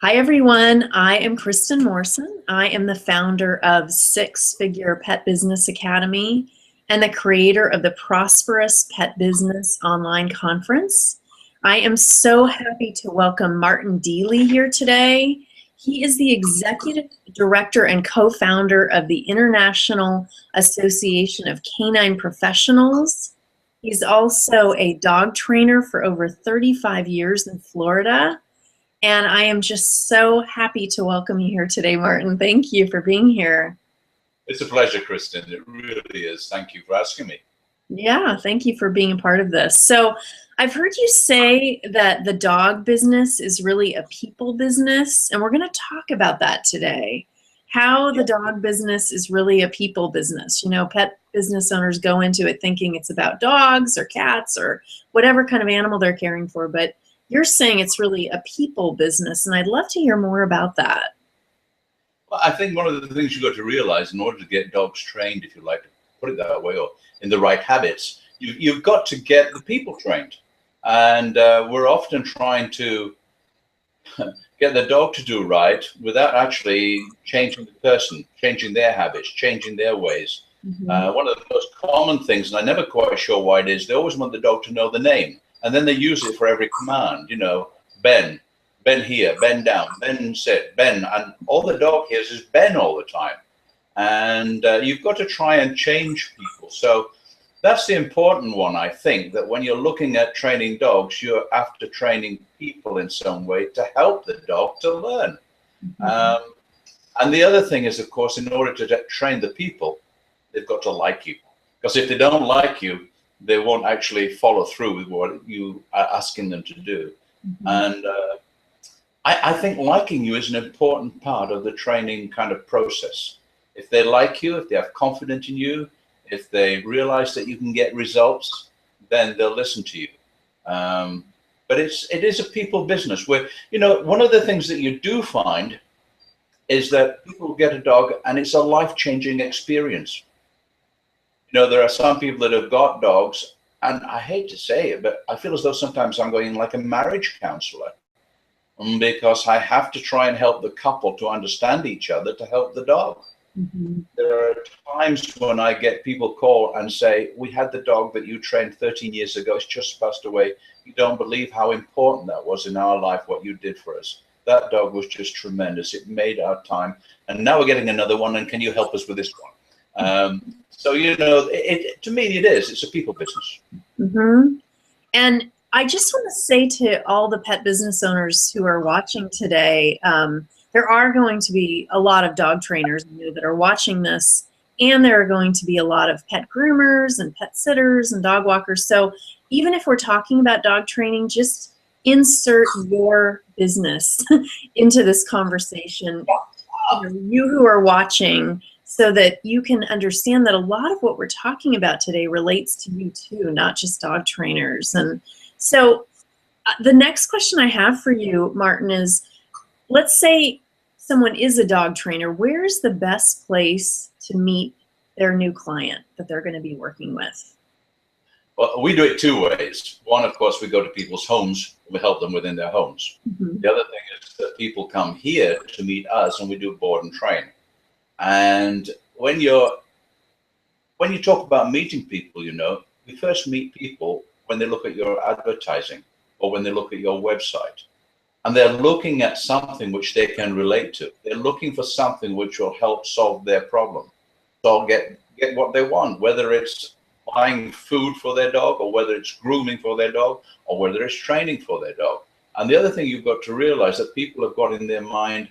Hi, everyone. I am Kristen Morrison. I am the founder of Six Figure Pet Business Academy and the creator of the Prosperous Pet Business Online Conference. I am so happy to welcome Martin Deeley here today. He is the executive director and co-founder of the International Association of Canine Professionals. He's also a dog trainer for over 35 years in Florida. And I am just so happy to welcome you here today, Martin. Thank you for being here. It's a pleasure, Kristen. It really is. Thank you for asking me. Yeah, thank you for being a part of this. So I've heard you say that the dog business is really a people business, and we're going to talk about that today. How the dog business is really a people business. You know, pet business owners go into it thinking it's about dogs or cats or whatever kind of animal they're caring for, but you're saying it's really a people business, and I'd love to hear more about that. Well, I think one of the things you've got to realize in order to get dogs trained, if you like to put it that way, or in the right habits, you've got to get the people trained. And we're often trying to get the dog to do right without actually changing the person, changing their habits, changing their ways. One of the most common things, and I'm never quite sure why it is, they always want the dog to know the name. And then they use it for every command, you know, Ben here, Ben down, Ben sit, Ben. And all the dog hears is Ben all the time. And you've got to try and change people. So that's the important one, I think, that when you're looking at training dogs, you're after training people in some way to help the dog to learn. And the other thing is, of course, in order to train the people, they've got to like you. Because if they don't like you, they won't actually follow through with what you are asking them to do. And I think liking you is an important part of the training kind of process. If they like you, if they have confidence in you, if they realize that you can get results, then they'll listen to you. But it is a people business where, you know, one of the things that you do find is that people get a dog and it's a life-changing experience. You know, there are some people that have got dogs, and I hate to say it, but I feel as though sometimes I'm going like a marriage counselor, because I have to try and help the couple to understand each other to help the dog. There are times when I get people call and say, we had the dog that you trained 13 years ago, it's just passed away. You don't believe how important that was in our life, what you did for us. That dog was just tremendous. It made our time. And now we're getting another one, and can you help us with this one? So, you know, to me, it's a people business. And I just want to say to all the pet business owners who are watching today, there are going to be a lot of dog trainers that are watching this, and there are going to be a lot of pet groomers and pet sitters and dog walkers. So even if we're talking about dog training, just insert your business into this conversation, you who are watching, so that you can understand that a lot of what we're talking about today relates to you too, not just dog trainers. And so the next question I have for you, Martin, is, let's say someone is a dog trainer. Where is the best place to meet their new client that they're going to be working with? Well, we do it two ways. One, of course, we go to people's homes and we help them within their homes. The other thing is that people come here to meet us and we do board and train. And when you talk about meeting people, you know, we first meet people when they look at your advertising or when they look at your website, and they're looking at something which they can relate to. They're looking for something which will help solve their problem, so get what they want, whether it's buying food for their dog, or whether it's grooming for their dog, or whether it's training for their dog. And the other thing you've got to realize that people have got in their mind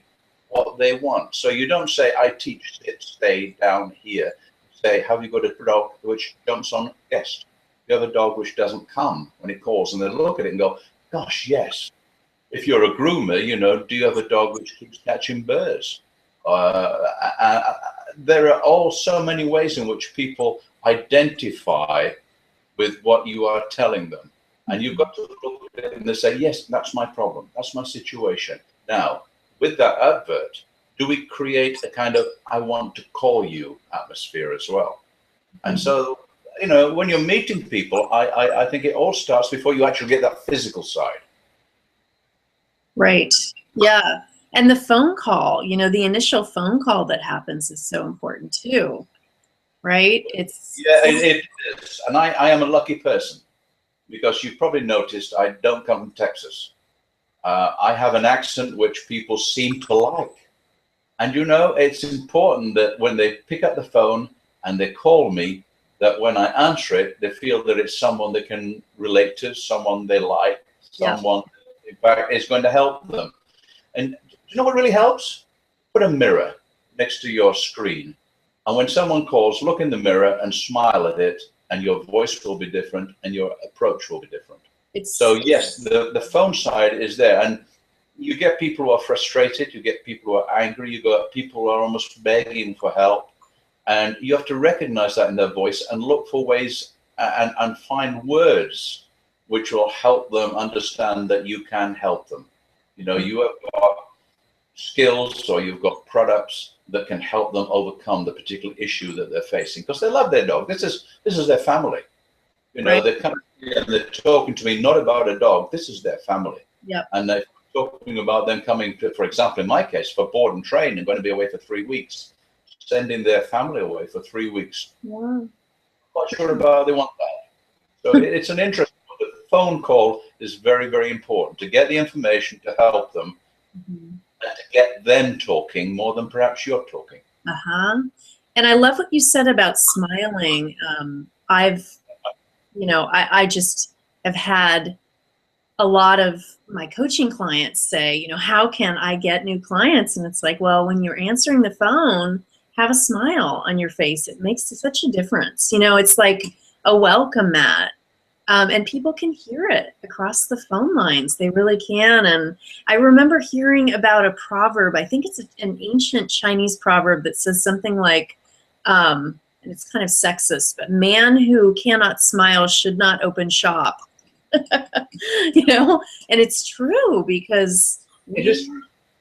what they want. So you don't say, I teach sit, stay down here. Say, have you got a dog which jumps on guest? You have a dog which doesn't come when it calls, and they look at it and go, gosh, yes. If you're a groomer, you know, do you have a dog which keeps catching birds? There are all so many ways in which people identify with what you are telling them. And you've got to look at it and they say, yes, that's my problem. That's my situation. Now, with that advert, do we create a kind of I want to call you atmosphere as well? And so, you know, when you're meeting people, I think it all starts before you actually get that physical side. Right. Yeah. And the phone call, you know, the initial phone call that happens is so important too, right? It's Yeah, it is. And I am a lucky person because you've probably noticed I don't come from Texas. I have an accent which people seem to like. And you know, it's important that when they pick up the phone and they call me, that when I answer it, they feel that it's someone they can relate to, someone they like, yeah, someone, in fact, is going to help them. And do you know what really helps? Put a mirror next to your screen. And when someone calls, look in the mirror and smile at it, and your voice will be different and your approach will be different. So yes, the phone side is there. And you get people who are frustrated, you get people who are angry, you got people who are almost begging for help. And you have to recognize that in their voice and look for ways and find words which will help them understand that you can help them. You know, you have got skills or you've got products that can help them overcome the particular issue that they're facing because they love their dog. This is their family. You know, right. they're coming and they're talking to me not about a dog. This is their family. Yep. And they're talking about them coming to, for example, in my case, for board and train and going to be away for 3 weeks, sending their family away for 3 weeks. Yeah. Not sure about how they want that. So it's an interesting. The phone call is very, very important to get the information to help them and to get them talking more than perhaps you're talking. Uh-huh. And I love what you said about smiling. I just have had a lot of my coaching clients say, you know, how can I get new clients? And it's like, well, when you're answering the phone, have a smile on your face. It makes such a difference. You know, it's like a welcome mat. And people can hear it across the phone lines. They really can. And I remember hearing about a proverb. I think it's an ancient Chinese proverb that says something like, and it's kind of sexist, but man who cannot smile should not open shop. You know, and it's true because It is.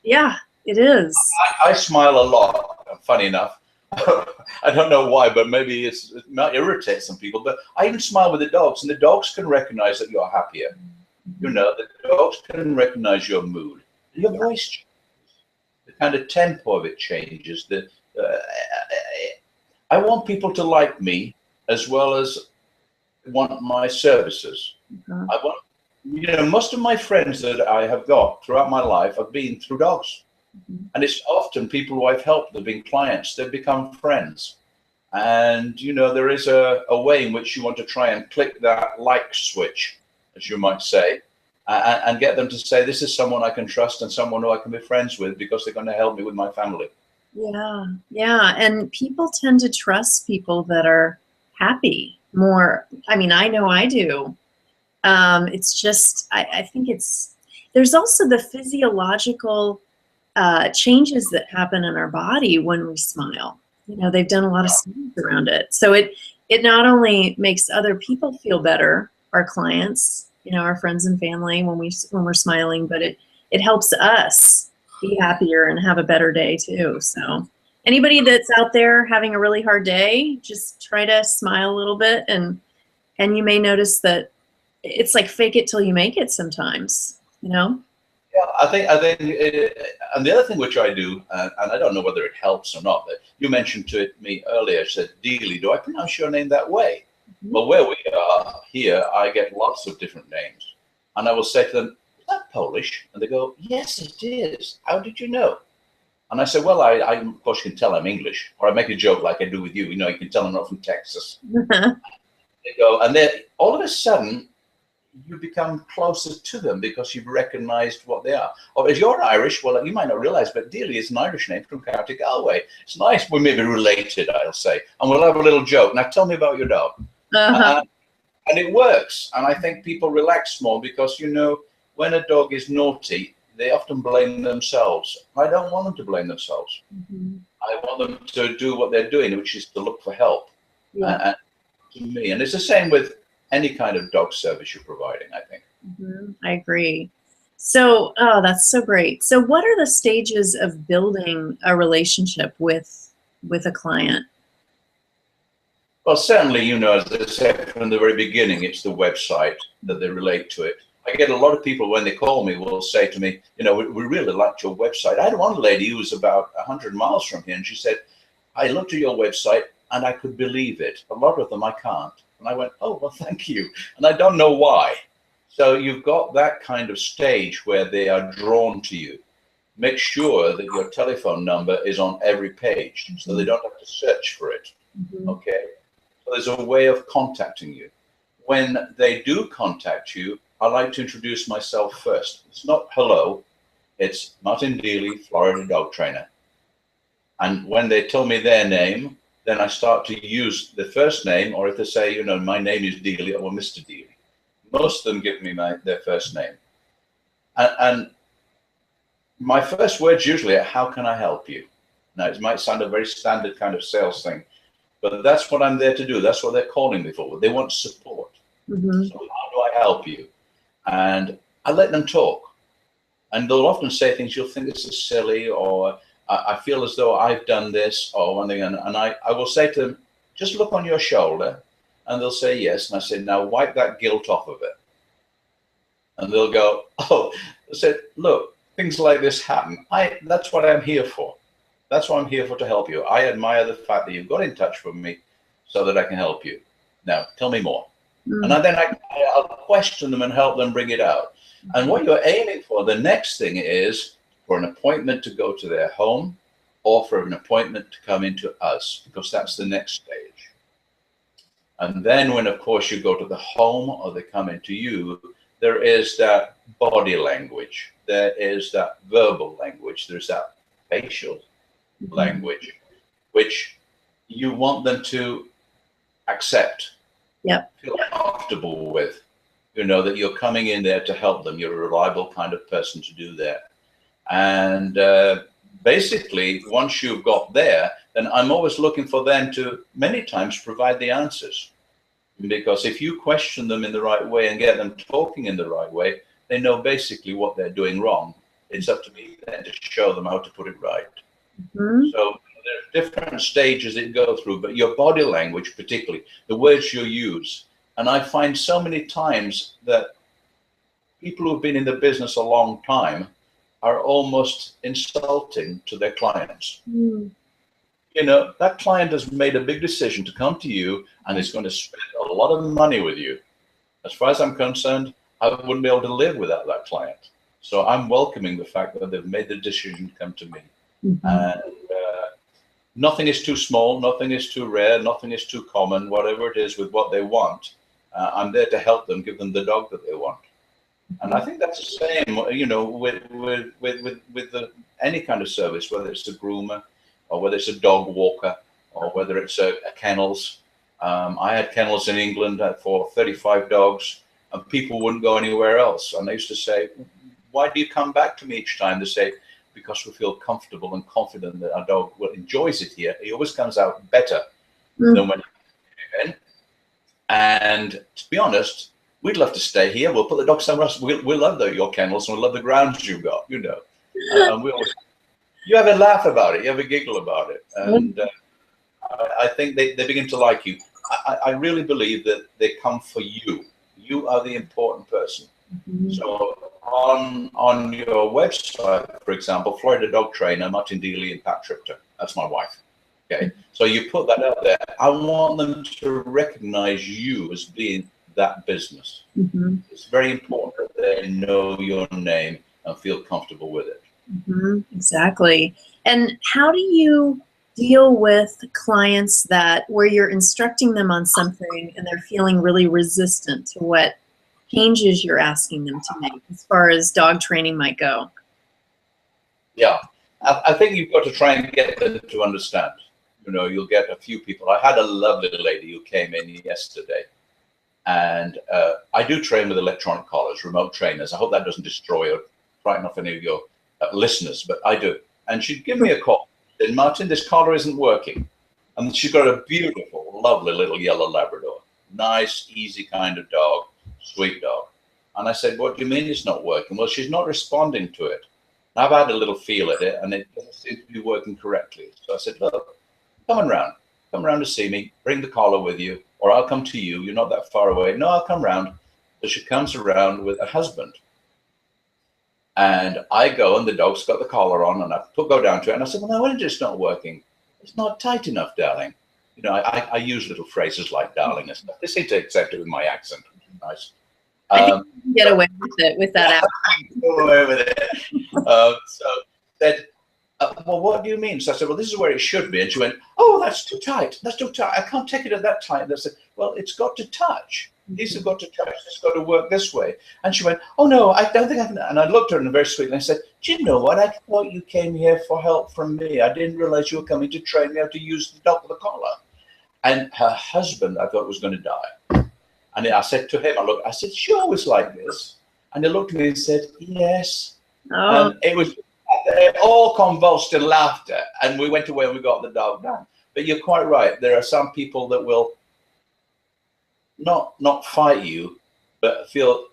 yeah, it is. I smile a lot. Funny enough, I don't know why, but maybe it might irritate some people. But I even smile with the dogs, and the dogs can recognize that you're happier. You know, the dogs can recognize your mood. Your voice changes. The kind of tempo of it changes. I want people to like me as well as want my services. I want, you know, most of my friends that I have got throughout my life have been through dogs. And it's often people who I've helped, they've been clients, they've become friends. And, you know, there is a way in which you want to try and click that like switch, as you might say, and get them to say, this is someone I can trust and someone who I can be friends with because they're going to help me with my family. Yeah, yeah. And people tend to trust people that are happy more. I mean, I know I do. It's just, I think there's also the physiological changes that happen in our body when we smile. You know, they've done a lot of studies around it. So it not only makes other people feel better, our clients, you know, our friends and family when we're smiling, but it helps us be happier and have a better day too. So anybody that's out there having a really hard day, just try to smile a little bit and you may notice that it's like fake it till you make it sometimes, you know? Yeah, I think, and the other thing which I do, and I don't know whether it helps or not, but you mentioned to me earlier, said, Deeley, do I pronounce your name that way? Well, where we are here, I get lots of different names. And I will say to them, is that Polish? And they go, yes, it is. How did you know? And I say, well, I of course can tell I'm English. Or I make a joke like I do with you. You know, you can tell I'm not from Texas. They go, and then all of a sudden, you become closer to them because you've recognized what they are. Or if you're Irish, well, you might not realize, but Deeley is an Irish name from County Galway. It's nice. We may be related, I'll say. And we'll have a little joke. Now, tell me about your dog. And it works. And I think people relax more because, you know, when a dog is naughty, they often blame themselves. I don't want them to blame themselves. I want them to do what they're doing, which is to look for help. And to me, and it's the same with any kind of dog service you're providing, I think. I agree. So, oh, that's so great. So what are the stages of building a relationship with a client? Well, certainly, you know, as I said from the very beginning, it's the website that they relate to it. I get a lot of people when they call me will say to me, you know, we really liked your website. I had one lady who was about 100 miles from here, and she said, I looked at your website and I could believe it. A lot of them I can't. And I went, oh, well, thank you. And I don't know why. So you've got that kind of stage where they are drawn to you. Make sure that your telephone number is on every page so they don't have to search for it. Okay? So there's a way of contacting you. When they do contact you, I like to introduce myself first. It's not hello, it's Martin Deeley, Florida dog trainer. And when they tell me their name, then I start to use the first name, or if they say, you know, my name is Deeley or Mr. Deeley. Most of them give me their first name. And my first words usually are, how can I help you? Now, it might sound a very standard kind of sales thing, but that's what I'm there to do. That's what they're calling me for. They want support. So how do I help you? And I let them talk. And they'll often say things you'll think this is silly, or I feel as though I've done this, or one thing. And I will say to them, just look on your shoulder. And they'll say yes. And I say, now wipe that guilt off of it. And they'll go, oh, I said, look, things like this happen. That's what I'm here for. That's what I'm here for, to help you. I admire the fact that you've got in touch with me so that I can help you. Now, tell me more. And then I'll question them and help them bring it out. And what you're aiming for, the next thing is for an appointment to go to their home, or for an appointment to come into us, because that's the next stage. And then when, of course, you go to the home or they come into you, there is that body language. There is that verbal language. There's that facial language, which you want them to accept. Feel comfortable with, you know, that you're coming in there to help them. You're a reliable kind of person to do that. And basically, once you've got there, then I'm always looking for them to many times provide the answers. Because if you question them in the right way and get them talking in the right way, they know basically what they're doing wrong. It's up to me then to show them how to put it right. So there are different stages that you go through, but your body language, particularly the words you use. And I find so many times that people who've been in the business a long time are almost insulting to their clients. You know, that client has made a big decision to come to you and is going to spend a lot of money with you. As far as I'm concerned, I wouldn't be able to live without that client. So I'm welcoming the fact that they've made the decision to come to me. And nothing is too small, nothing is too rare, nothing is too common. Whatever it is with what they want, I'm there to help them, give them the dog that they want. And I think that's the same, you know, with any kind of service, whether it's a groomer, or whether it's a dog walker, or whether it's a kennels. I had kennels in England for 35 dogs, and people wouldn't go anywhere else. And they used to say, why do you come back to me each time? They say, because we feel comfortable and confident that our dog enjoys it here. He always comes out better than when you came in. And to be honest, we'd love to stay here. We'll put the dog somewhere else. We'll love your kennels, and we'll love the grounds you've got, you know. And we always, you have a laugh about it, you have a giggle about it. And I think they begin to like you. I really believe that they come for you. You are the important person. So on your website, for example, Florida dog trainer, Martin Deeley and Pat Tripter. That's my wife. Okay. So you put that out there. I want them to recognize you as being that business. It's very important that they know your name and feel comfortable with it. Exactly. And how do you deal with clients that where you're instructing them on something and they're feeling really resistant to what changes you're asking them to make as far as dog training might go? Yeah, I think you've got to try and get them to understand. You know, you'll get a few people. I had a lovely lady who came in yesterday, and I do train with electronic collars, remote trainers. I hope that doesn't destroy or frighten off any of your listeners, but I do. And she'd give me a call. She said, Martin, this collar isn't working. And she's got a beautiful, lovely little yellow Labrador. Nice, easy kind of dog, sweet dog. And I said, what do you mean it's not working? Well, she's not responding to it. I've had a little feel at it, and it doesn't seem to be working correctly. So I said, look, come around to see me, bring the collar with you, or I'll come to you. You're not that far away. No, I'll come round. So she comes around with a husband. And I go, and the dog's got the collar on, and I go down to it, and I said, well, no, it's just not working. It's not tight enough, darling. You know, I use little phrases like darling and stuff. They seem to accept it with my accent, which is nice. I think you can get away with it with that accent. Go away with it. So said, well, what do you mean? So I said, well, this is where it should be. And she went, oh, that's too tight. That's too tight. I can't take it at that tight. And I said, well, it's got to touch. These have got to touch. It's got to work this way. And she went, oh, no, I don't think I can. And I looked at her very sweetly and I said, do you know what? I thought you came here for help from me. I didn't realize you were coming to train me how to use the dog with the collar. And her husband, I thought, was going to die. And I said to him, I said, she always like this. And he looked at me and said, yes. Oh. And it was all convulsed in laughter. And we went away and we got the dog down. But you're quite right. There are some people that will not fight you, but feel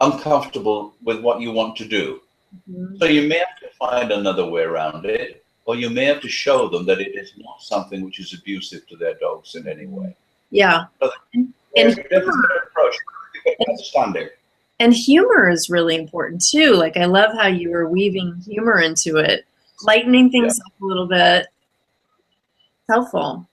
uncomfortable with what you want to do. Mm-hmm. So you may have to find another way around it, or you may have to show them that it is not something which is abusive to their dogs in any way. Yeah. So and approach, understanding. And humor is really important too. Like, I love how you were weaving humor into it, lightening things up a little bit. It's helpful.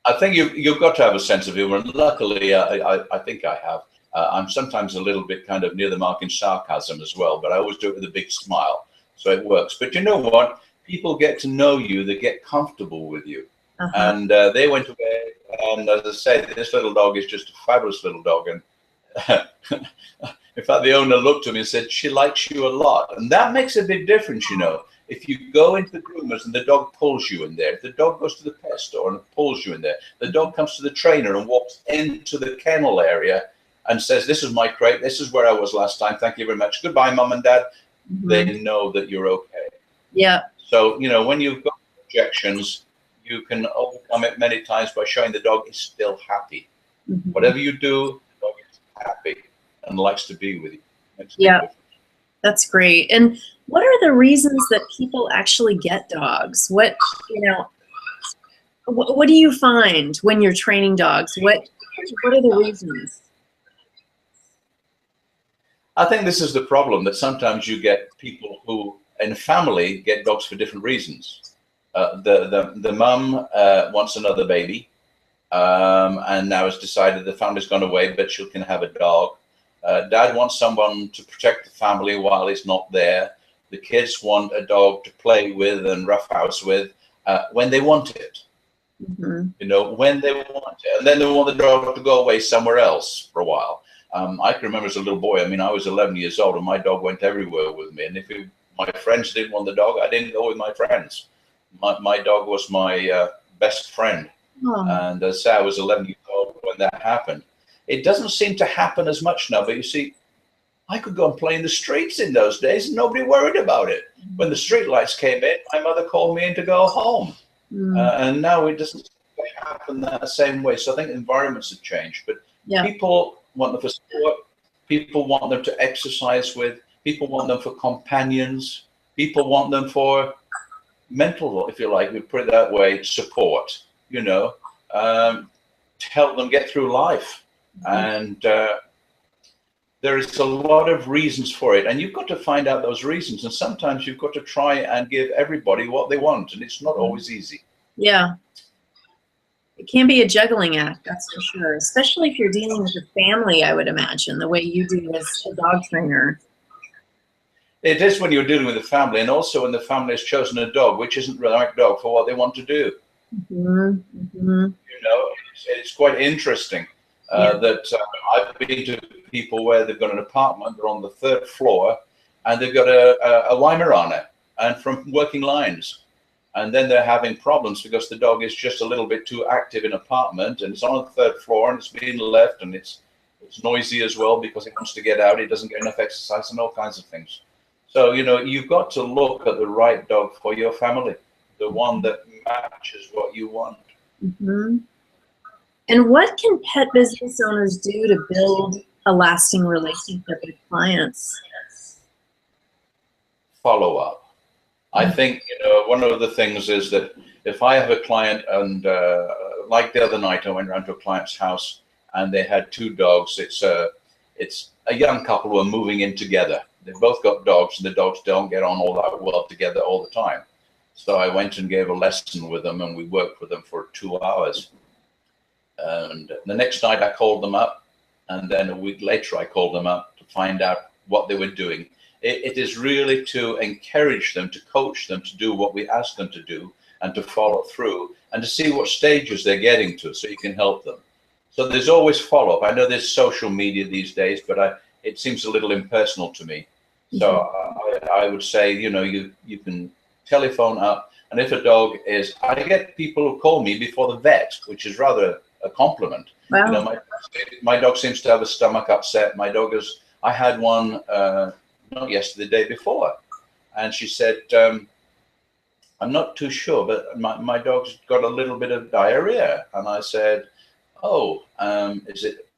I think you've got to have a sense of humor, and luckily, I think I have. I'm sometimes a little bit kind of near the mark in sarcasm as well, but I always do it with a big smile, so it works. But you know what? People get to know you; they get comfortable with you, and they went away. And as I said, this little dog is just a fabulous little dog, and in fact, the owner looked at me and said, "She likes you a lot," and that makes a big difference, you know. If you go into the groomers and the dog pulls you in there, if the dog goes to the pet store and pulls you in there, the dog comes to the trainer and walks into the kennel area and says, this is my crate, this is where I was last time, thank you very much, goodbye, mom and dad, they know that you're okay. Yeah. So, you know, when you've got objections, you can overcome it many times by showing the dog is still happy. Whatever you do, the dog is happy and likes to be with you. Yeah. That's great. And what are the reasons that people actually get dogs? What, you know, what do you find when you're training dogs? What are the reasons? I think this is the problem, that sometimes you get people who in family get dogs for different reasons. The mum wants another baby, and now has decided the family's gone away, but she can have a dog. Dad wants someone to protect the family while he's not there. The kids want a dog to play with and roughhouse with when they want it. You know, when they want it. And then they want the dog to go away somewhere else for a while. I can remember as a little boy, I mean, I was 11 years old and my dog went everywhere with me. And if my friends didn't want the dog, I didn't go with my friends. My dog was my best friend. And as I was 11 years old when that happened. It doesn't seem to happen as much now, but you see, I could go and play in the streets in those days and nobody worried about it. When the street lights came in, my mother called me in to go home. And now it doesn't happen that same way. So I think environments have changed, but people want them for sport, people want them to exercise with, people want them for companions, people want them for mental, if you like, we put it that way, support, you know, to help them get through life. And there is a lot of reasons for it, and you've got to find out those reasons, and sometimes you've got to try and give everybody what they want, and it's not always easy. Yeah, it can be a juggling act, that's for sure, especially if you're dealing with a family, I would imagine, the way you do as a dog trainer. It is when you're dealing with a family, and also when the family has chosen a dog which isn't the right dog for what they want to do. You know, it's quite interesting. That I've been to people where they've got an apartment, they're on the 3rd floor, and they've got a Weimaraner and from working lines. And then they're having problems because the dog is just a little bit too active in an apartment, and it's on the 3rd floor and it's being left, and it's noisy as well because it wants to get out, it doesn't get enough exercise and all kinds of things. So, you know, you've got to look at the right dog for your family, the one that matches what you want. And what can pet business owners do to build a lasting relationship with clients? Follow up. I think, you know, one of the things is that if I have a client and like the other night, I went around to a client's house and they had two dogs. It's a young couple who are moving in together. They've both got dogs, and the dogs don't get on all that well together all the time. So I went and gave a lesson with them, and we worked with them for 2 hours. And the next night I called them up, and then a week later I called them up to find out what they were doing. It is really to encourage them, to coach them to do what we ask them to do, and to follow through, and to see what stages they're getting to, so you can help them. So there's always follow-up. I know there's social media these days, but it seems a little impersonal to me. So I would say, you know, you can telephone up, and if a dog is, I get people who call me before the vet, which is rather a compliment. Wow. You know, my dog seems to have a stomach upset. My dog is, I had one not yesterday, the day before, and she said, I'm not too sure, but my dog's got a little bit of diarrhea. And I said, oh,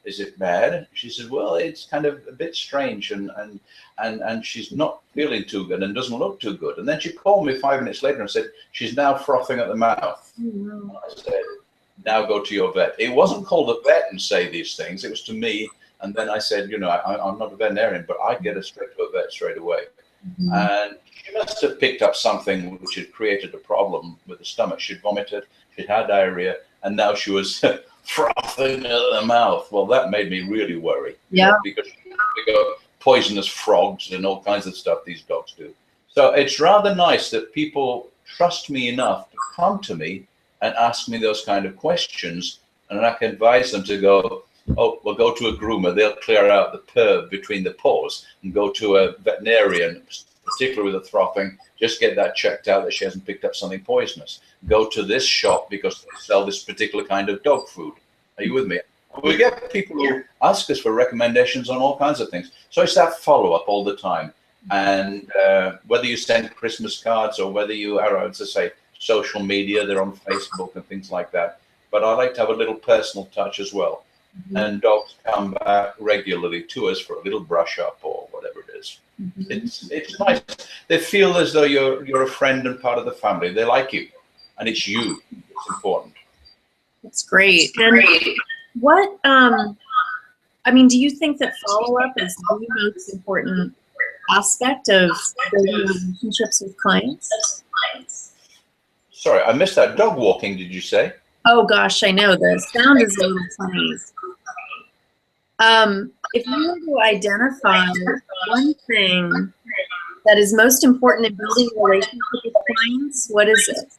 is it bad? She said, well, it's kind of a bit strange, and she's not feeling too good and doesn't look too good. And then she called me 5 minutes later and said, she's now frothing at the mouth. Mm-hmm. I said, now go to your vet. It wasn't called a vet and say these things. It was to me. And then I said, you know, I'm not a veterinarian, but I'd get her straight to a vet straight away. Mm-hmm. And she must have picked up something which had created a problem with the stomach. She'd vomited, she'd had diarrhea, and now she was frothing at the mouth. Well, that made me really worry. Yeah. You know, because they got poisonous frogs and all kinds of stuff these dogs do. So it's rather nice that people trust me enough to come to me and ask me those kind of questions, and I can advise them to go, oh, well, go to a groomer. They'll clear out the perv between the paws, and go to a veterinarian, particularly with a throbbing. Just get that checked out that she hasn't picked up something poisonous. Go to this shop because they sell this particular kind of dog food. Are you with me? We get people who ask us for recommendations on all kinds of things. So it's that follow-up all the time. And whether you send Christmas cards or whether you are, as I say, social media, they're on Facebook and things like that. But I like to have a little personal touch as well. Mm-hmm. And dogs come back regularly to us for a little brush up or whatever it is. Mm-hmm. It's nice. They feel as though you're a friend and part of the family. They like you, and it's you. It's important. That's great. And what I mean, do you think that follow-up is the most important aspect of building relationships with clients? Sorry, I missed that. Dog walking, did you say? Oh gosh, I know the sound is a little funny. If you were to identify one thing that is most important in building a relationship with clients, what is it?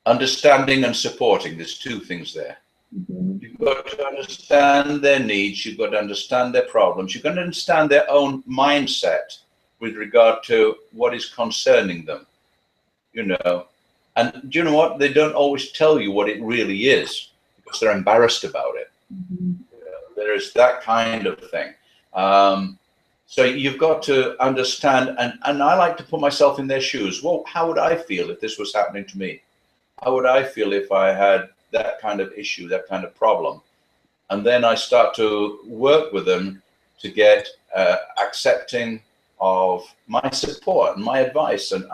Understanding and supporting. There's two things there. Mm-hmm. You've got to understand their needs. You've got to understand their problems. You've got to understand their own mindset with regard to what is concerning them. You know, and do you know what? They don't always tell you what it really is because they're embarrassed about it. Mm-hmm. You know, there is that kind of thing. So you've got to understand, and I like to put myself in their shoes. Well, how would I feel if this was happening to me? How would I feel if I had that kind of issue, that kind of problem? And then I start to work with them to get accepting of my support and my advice and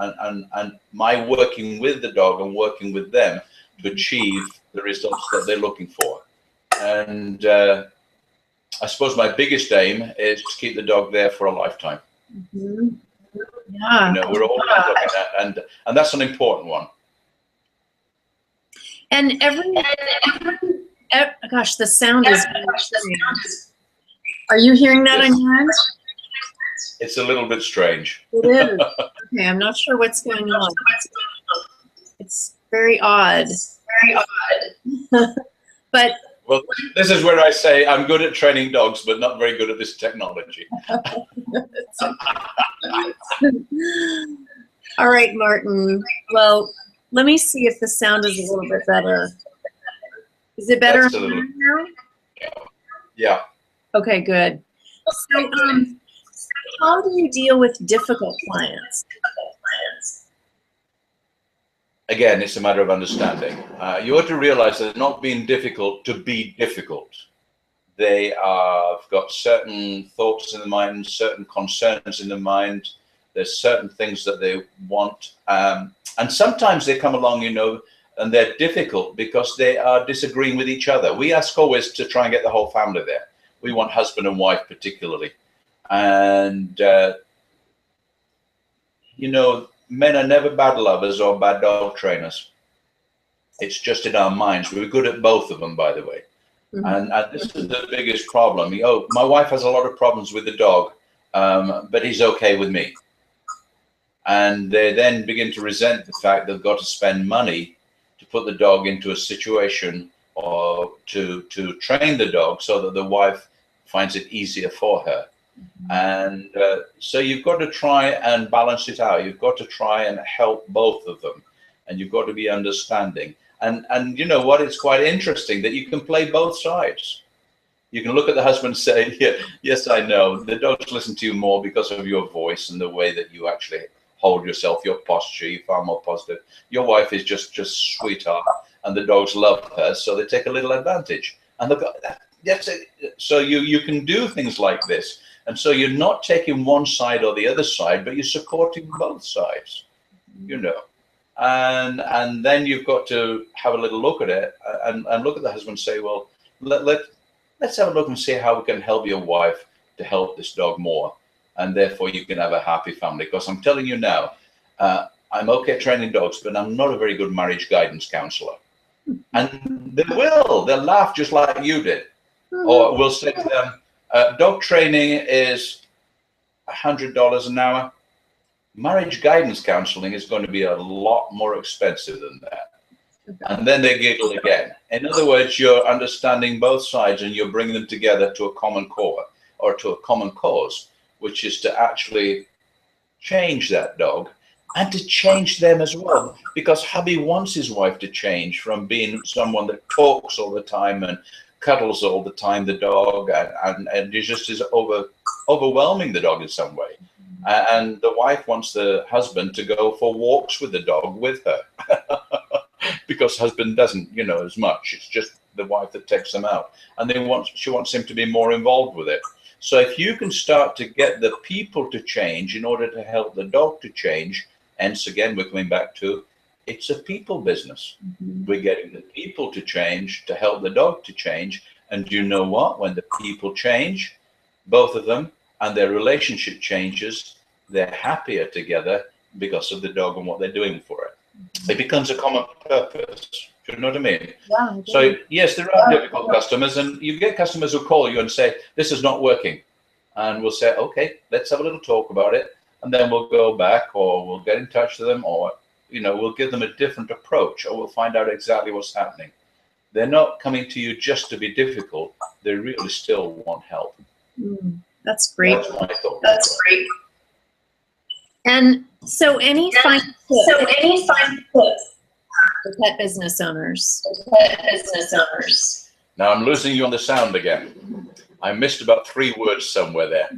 my working with the dog and working with them to achieve the results that they're looking for. And I suppose my biggest aim is to keep the dog there for a lifetime. Mm-hmm. Yeah. You know, we're all looking at, and that's an important one. And gosh, the sound is. Are you hearing that on your end? It's a little bit strange. It is. Okay, I'm not sure what's going on. It's very odd. But well, this is where I say I'm good at training dogs, but not very good at this technology. All right, Martin. Well, let me see if the sound is a little bit better. Is it better now? Yeah. Okay, good. So, how do you deal with difficult clients? Again, it's a matter of understanding. You ought to realize that not being difficult to be difficult. They have got certain thoughts in the mind, certain concerns in the mind. There's certain things that they want. And sometimes they come along, you know, and they're difficult because they are disagreeing with each other. We ask always to try and get the whole family there. We want husband and wife particularly. And, you know, men are never bad lovers or bad dog trainers. It's just in our minds. We're good at both of them, by the way. And this is the biggest problem. Oh, my wife has a lot of problems with the dog, but he's okay with me. And they then begin to resent the fact they've got to spend money to put the dog into a situation or to train the dog so that the wife finds it easier for her. And so you've got to try and balance it out. You've got to try and help both of them, and you've got to be understanding. And you know what? It's quite interesting that you can play both sides. You can look at the husband and say, yeah, yes, I know. The dogs listen to you more because of your voice and the way that you actually hold yourself, your posture. You're far more positive. Your wife is just sweetheart, and the dogs love her, so they take a little advantage. And that's it. So you can do things like this. And so you're not taking one side or the other side, but you're supporting both sides, you know. And then you've got to have a little look at it and look at the husband and say, well, let's have a look and see how we can help your wife to help this dog more. And therefore you can have a happy family. Because I'm telling you now, I'm okay training dogs, but I'm not a very good marriage guidance counselor. And they'll laugh just like you did. Or we'll say to them, dog training is $100 an hour. Marriage guidance counseling is going to be a lot more expensive than that. And then they giggle again. In other words, you're understanding both sides and you're bringing them together to a common core or to a common cause, which is to actually change that dog and to change them as well. Because hubby wants his wife to change from being someone that talks all the time and cuddles all the time, the dog, and it just is overwhelming the dog in some way. And the wife wants the husband to go for walks with the dog with her because husband doesn't, you know, as much. It's just the wife that takes them out, and she wants him to be more involved with it. So if you can start to get the people to change in order to help the dog to change, hence again, we're coming back to, it's a people business. We're getting the people to change to help the dog to change. And you know what? When the people change, both of them, and their relationship changes, they're happier together because of the dog and what they're doing for it. It becomes a common purpose. Do you know what I mean? Yeah. So yes, there are difficult customers, and you get customers who call you and say, this is not working. And we'll say, okay, let's have a little talk about it. And then we'll go back, or we'll get in touch with them, or, you know, we'll give them a different approach, or we'll find out exactly what's happening. They're not coming to you just to be difficult. They really still want help. That's great. That's my thought. That's great. And so any final tips for pet business owners? Now I'm losing you on the sound again. I missed about 3 words somewhere there.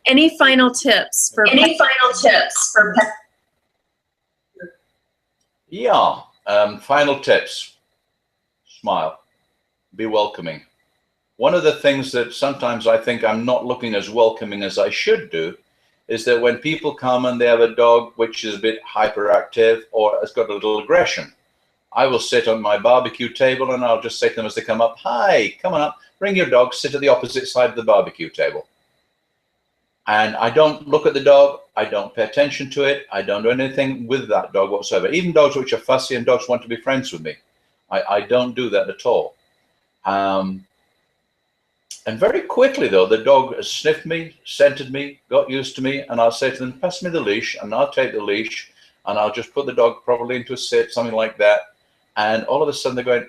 Any final tips for pet? Yeah. Final tips. Smile. Be welcoming. One of the things that sometimes I think I'm not looking as welcoming as I should do is that when people come and they have a dog which is a bit hyperactive or has got a little aggression, I will sit on my barbecue table and I'll just say to them as they come up, hi, come on up, bring your dog, sit at the opposite side of the barbecue table. And I don't look at the dog, I don't pay attention to it, I don't do anything with that dog whatsoever. Even dogs which are fussy and dogs want to be friends with me, I don't do that at all. And very quickly, though, the dog has sniffed me, scented me, got used to me, and I'll say to them, pass me the leash, and I'll take the leash, and I'll just put the dog probably into a sit, something like that. And all of a sudden they're going,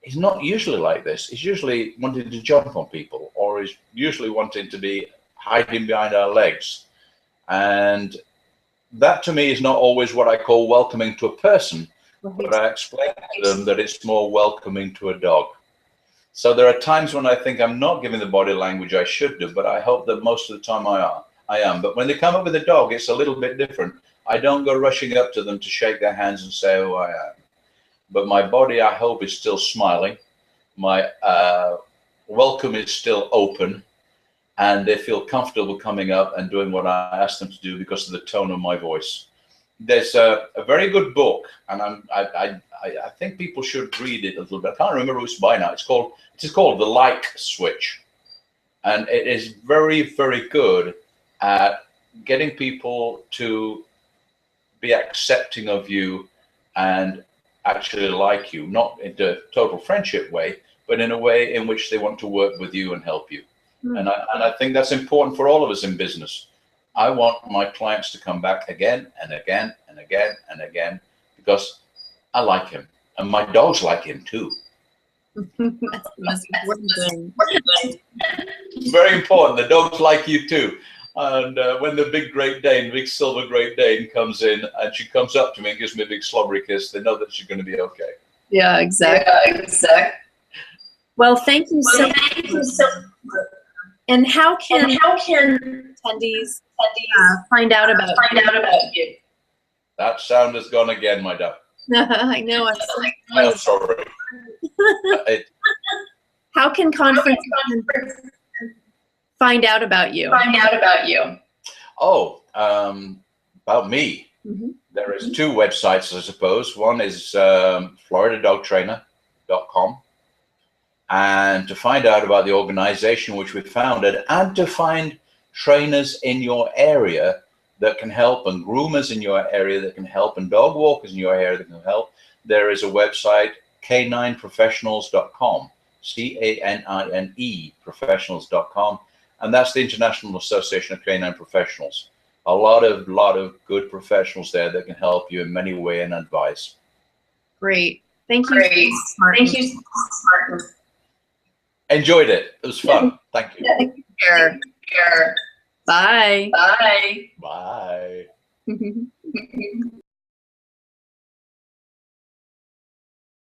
he's not usually like this. He's usually wanting to jump on people, or he's usually wanting to be hiding behind our legs. And that to me is not always what I call welcoming to a person, but I explain to them that it's more welcoming to a dog. So there are times when I think I'm not giving the body language I should do, but I hope that most of the time I am. But when they come up with a dog, it's a little bit different. I don't go rushing up to them to shake their hands and say who I am. But my body, I hope, is still smiling. My welcome is still open. And they feel comfortable coming up and doing what I ask them to do because of the tone of my voice. there's a very good book, and I think people should read it a little bit. I can't remember who's by now. It's called The Like Switch, and it is very, very good at getting people to be accepting of you and actually like you, not in a total friendship way, but in a way in which they want to work with you and help you. And I think that's important for all of us in business. I want my clients to come back again and again and again and again because I like him, and my dogs like him too. That's the most important thing. It's very important. The dogs like you too. And when the big Great Dane, big silver Great Dane comes in and she comes up to me and gives me a big slobbery kiss, they know that she's going to be okay. Yeah, exactly. Yeah, exactly. Well, thank you so much. And how can attendees find out about you? That sound has gone again, my duck. I know. I'm sorry. How can conference find out about you? Oh, about me. Mm-hmm. There is two websites, I suppose. One is floridadogtrainer.com. And to find out about the organization which we founded, and to find trainers in your area that can help, and groomers in your area that can help, and dog walkers in your area that can help, there is a website, canineprofessionals.com, CANINE professionals.com, and that's the International Association of Canine Professionals. A lot of good professionals there that can help you in many ways and advise. Great. Thank you. Thank you, Martin. Enjoyed it. It was fun. Thank you. Take care. Bye. Bye. Bye.